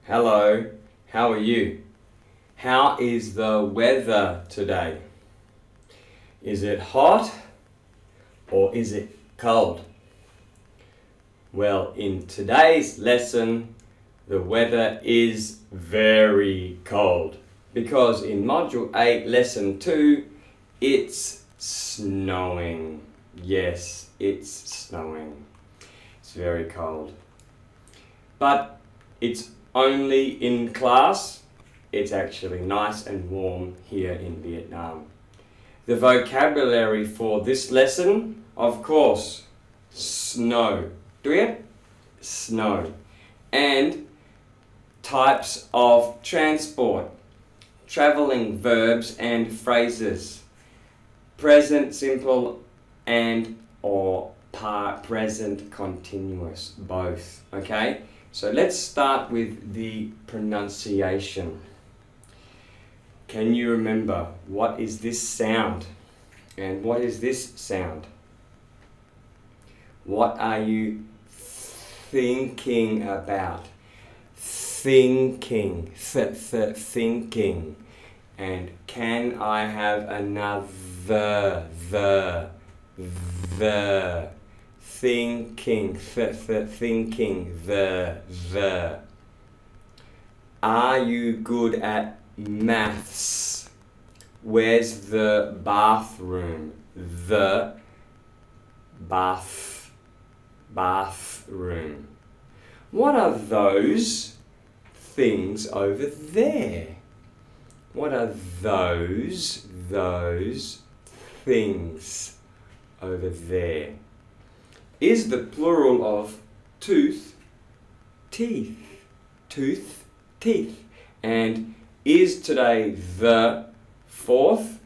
Hello, how are you? How is the weather today? Is it hot or is it cold? Well, in today's lesson, the weather is very cold because in Module 8, Lesson 2, it's snowing. Yes, it's snowing. It's very cold. But it's only in class. It's actually nice and warm here in Vietnam. The vocabulary for this lesson, of course, snow. Tuyết, snow. And types of transport, traveling verbs and phrases, present simple and or present continuous, both, okay? So let's start with the pronunciation. Can you remember what is this sound and what is this sound? What are you thinking about? Thinking, thinking. And can I have another the? Thinking, thinking, the. Are you good at maths? Where's the bathroom? The bathroom. What are those things over there? What are those things over there? Is the plural of tooth, teeth? Tooth, teeth. And is today the 4th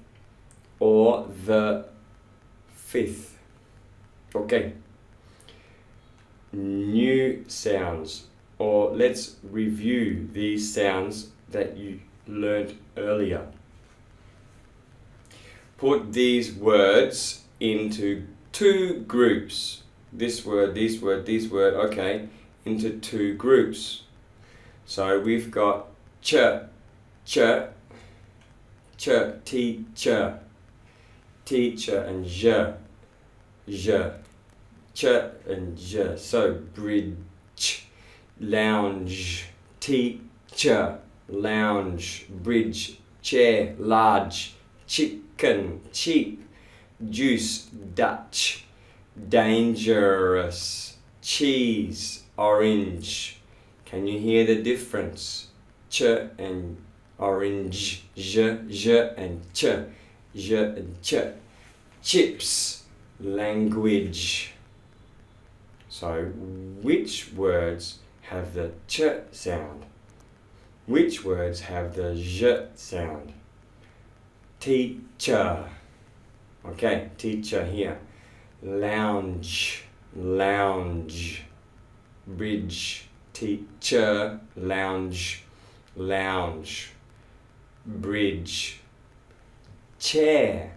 or the 5th? Okay. New sounds, or let's review these sounds that you learned earlier. Put these words into two groups. This word, okay, into two groups. So we've got ch, teacher, and j, ch and j. So bridge, lounge, teacher, lounge, bridge, chair, large, chicken, cheap, juice, Dutch, dangerous, cheese, orange. Can you hear the difference? Ch and orange, j and ch, and ch. Chips, language. So which words have the ch sound? Which words have the j sound? Teacher. Okay, teacher here. Lounge, bridge, teacher, lounge, bridge. Chair,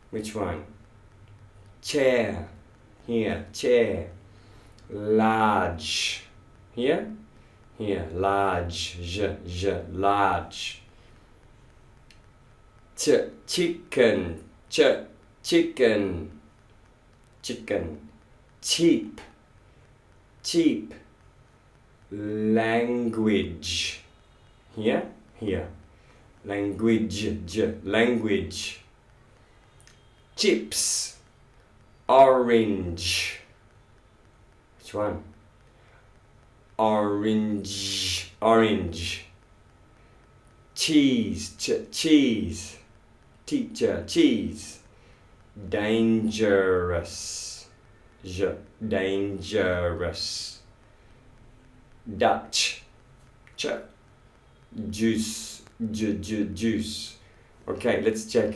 which one? Chair, here, chair. Large, here, large, large. Chicken, chicken. Cheap, language, here, language. Chips, orange. Which one? Orange. Cheese, cheese. Teacher, cheese. Dangerous, dangerous. Dutch, juice, juice. Okay, let's check.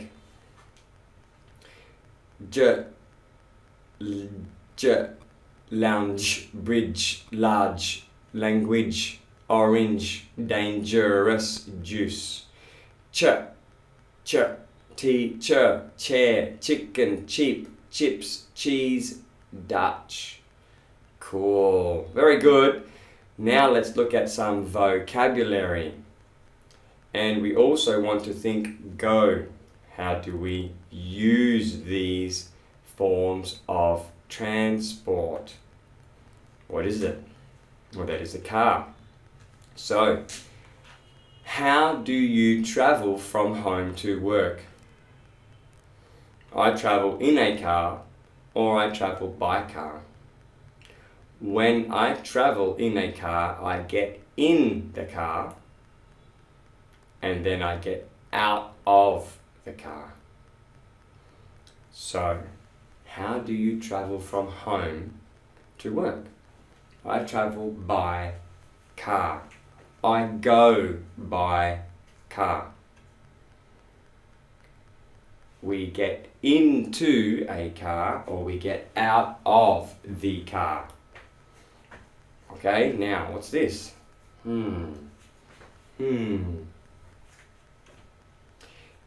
Lounge, bridge, large, language, orange, dangerous, juice. Teacher, chair, chicken, cheap, chips, cheese, Dutch. Cool. Very good. Now let's look at some vocabulary. And we also want to think go. How do we use these forms of transport? What is it? Well, that is a car. So, how do you travel from home to work? I travel in a car, or I travel by car. When I travel in a car, I get in the car, and then I get out of the car. So, how do you travel from home to work? I travel by car. I go by car. We get into a car, or we get out of the car. Okay, now what's this?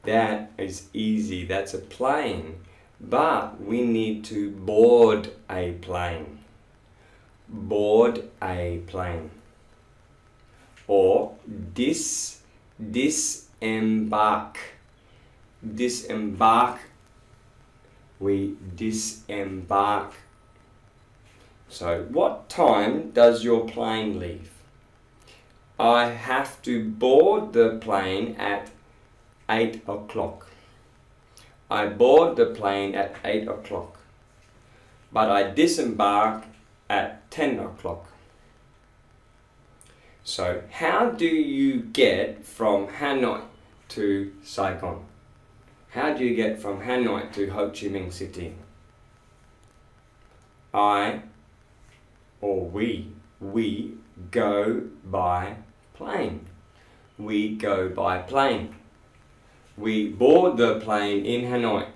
That is easy, that's a plane. But we need to board a plane. Board a plane. Or disembark. Disembark. We disembark. So, what time does your plane leave? I have to board the plane at 8 o'clock. I board the plane at 8 o'clock. But I disembark at 10 o'clock. So, how do you get from Hanoi to Saigon? How do you get from Hanoi to Ho Chi Minh City? We go by plane. We go by plane. We board the plane in Hanoi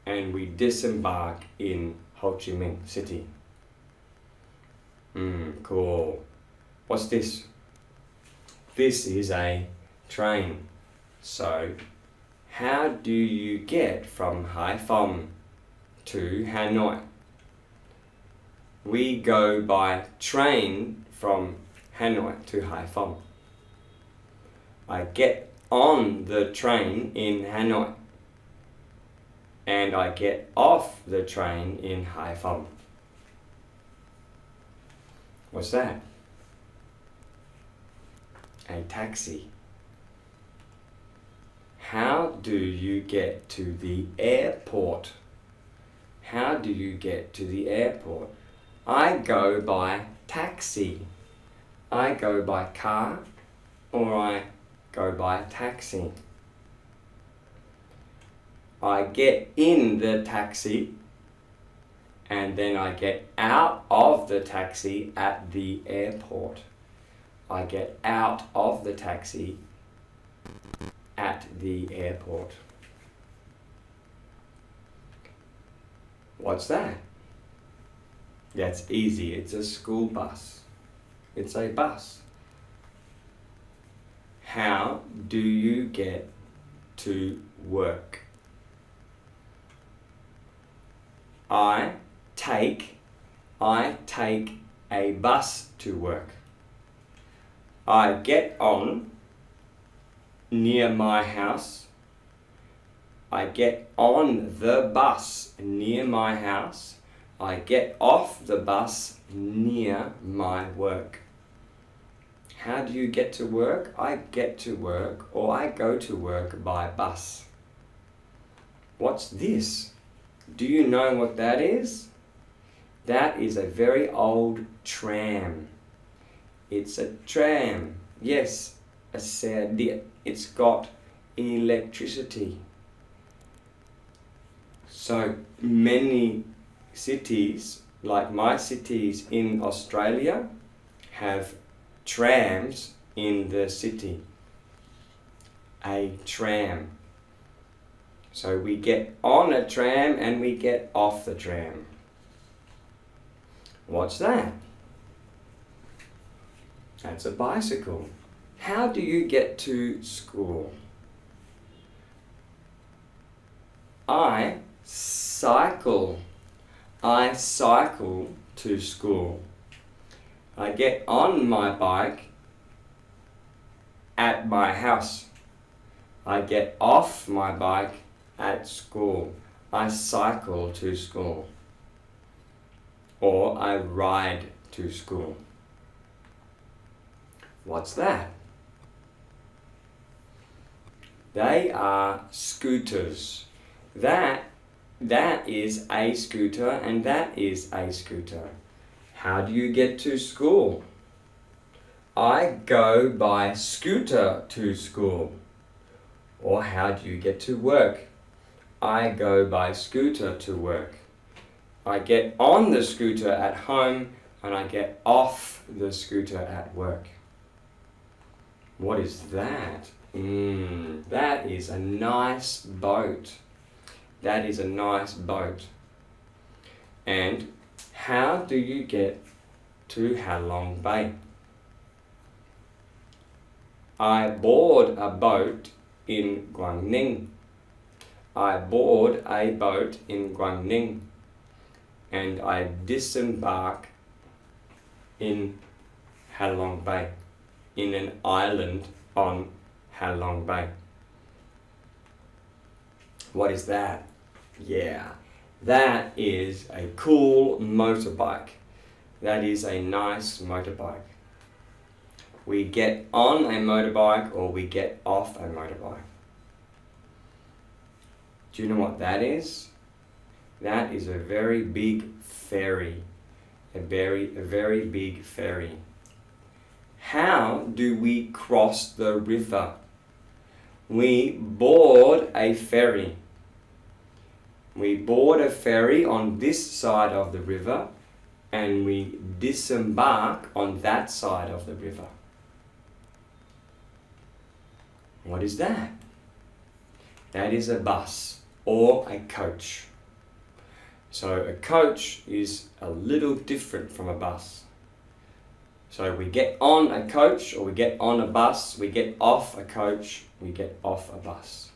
and we disembark in Ho Chi Minh City. Cool. What's this? This is a train. So, how do you get from Hải Phòng to Hanoi? We go by train from Hanoi to Hải Phòng. I get on the train in Hanoi and I get off the train in Hải Phòng. What's that? A taxi. How do you get to the airport? How do you get to the airport? I go by taxi. I go by car, or I go by taxi. I get in the taxi and then I get out of the taxi at the airport. I get out of the taxi at the airport. What's that? That's easy. It's a school bus. It's a bus. How do you get to work? I take a bus to work. I get on near my house. I get on the bus near my house. I get off the bus near my work. How do you get to work? I get to work, or I go to work by bus. What's this? Do you know what that is? That is a very old tram. It's a tram. Yes, a xe. It's got electricity. So many cities, like my cities in Australia, have trams in the city. A tram. So we get on a tram and we get off the tram. What's that? That's a bicycle. How do you get to school? I cycle. I cycle to school. I get on my bike at my house. I get off my bike at school. I cycle to school. Or I ride to school. What's that? They are scooters. That is a scooter and that is a scooter. How do you get to school? I go by scooter to school. Or how do you get to work? I go by scooter to work. I get on the scooter at home and I get off the scooter at work. What is that? That is a nice boat. That is a nice boat. And how do you get to Halong Bay? I board a boat in Quảng Ninh. I board a boat in Quảng Ninh and I disembark in Halong Bay, in an island on Halong Bay. What is that? Yeah, that is a cool motorbike. That is a nice motorbike. We get on a motorbike or we get off a motorbike. Do you know what that is? That is a very big ferry. A very big ferry. How do we cross the river? We board a ferry. We board a ferry on this side of the river and we disembark on that side of the river. What is that? That is a bus or a coach. So a coach is a little different from a bus. So we get on a coach or we get on a bus, we get off a coach, we get off a bus.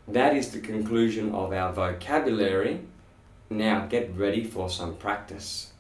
That is the conclusion of our vocabulary. Now get ready for some practice.